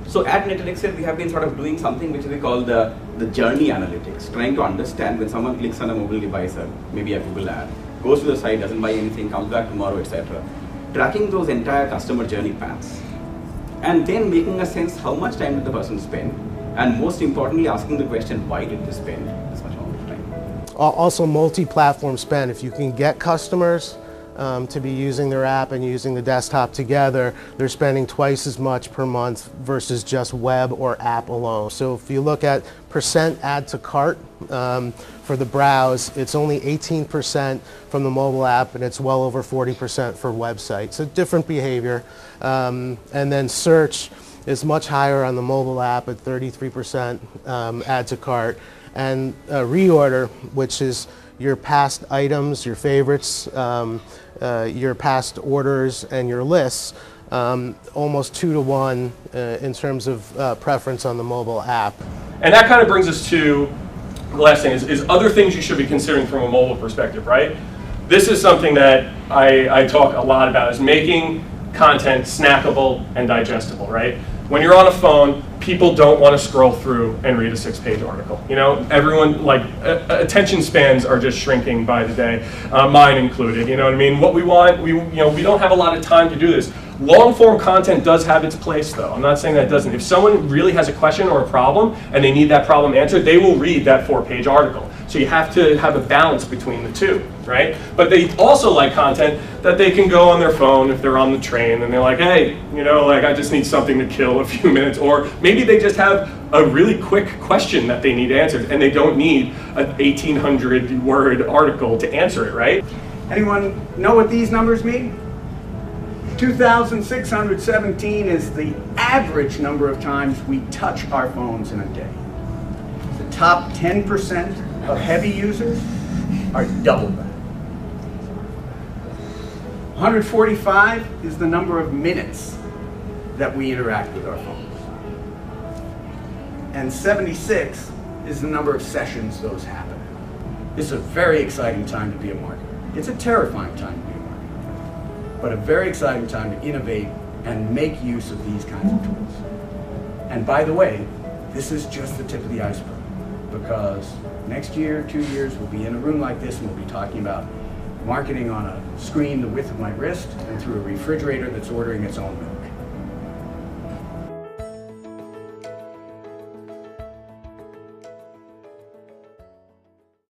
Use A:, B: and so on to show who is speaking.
A: So at NetElixir, we have been sort of doing something which we call the journey analytics, trying to understand when someone clicks on a mobile device or maybe a Google ad, goes to the site, doesn't buy anything, comes back tomorrow, etc. Tracking those entire customer journey paths. And then making a sense how much time did the person spend, and most importantly, asking the question, why did they spend this much amount of time?
B: Also multi-platform spend. If you can get customers to be using their app and using the desktop together, they're spending twice as much per month versus just web or app alone. So if you look at percent add to cart for the browse, it's only 18% from the mobile app, and it's well over 40% for website. So different behavior. And then search is much higher on the mobile app at 33% add to cart. And reorder, which is your past items, your favorites, your past orders, and your lists, almost 2 to 1 in terms of preference on the mobile app.
C: And that kind of brings us to the last thing, is other things you should be considering from a mobile perspective, right? This is something that I talk a lot about, is making content snackable and digestible, right? When you're on a phone, people don't want to scroll through and read a 6-page article. You know, everyone, like, attention spans are just shrinking by the day, mine included. You know what I mean? What we want, we don't have a lot of time to do this. Long form content does have its place, though. I'm not saying that it doesn't. If someone really has a question or a problem and they need that problem answered, they will read that 4-page article. So you have to have a balance between the two, right? But they also like content that they can go on their phone if they're on the train and they're like, hey, you know, like, I just need something to kill a few minutes. Or maybe they just have a really quick question that they need answered and they don't need an 1,800 word article to answer it, right?
D: Anyone know what these numbers mean? 2,617 is the average number of times we touch our phones in a day. The top 10% of heavy users are double that. 145 is the number of minutes that we interact with our phones. And 76 is the number of sessions those happen. It's a very exciting time to be a marketer. It's a terrifying time to be a marketer, but a very exciting time to innovate and make use of these kinds of tools. And by the way, this is just the tip of the iceberg, because next year, 2 years, we'll be in a room like this and we'll be talking about marketing on a screen the width of my wrist and through a refrigerator that's ordering its own milk.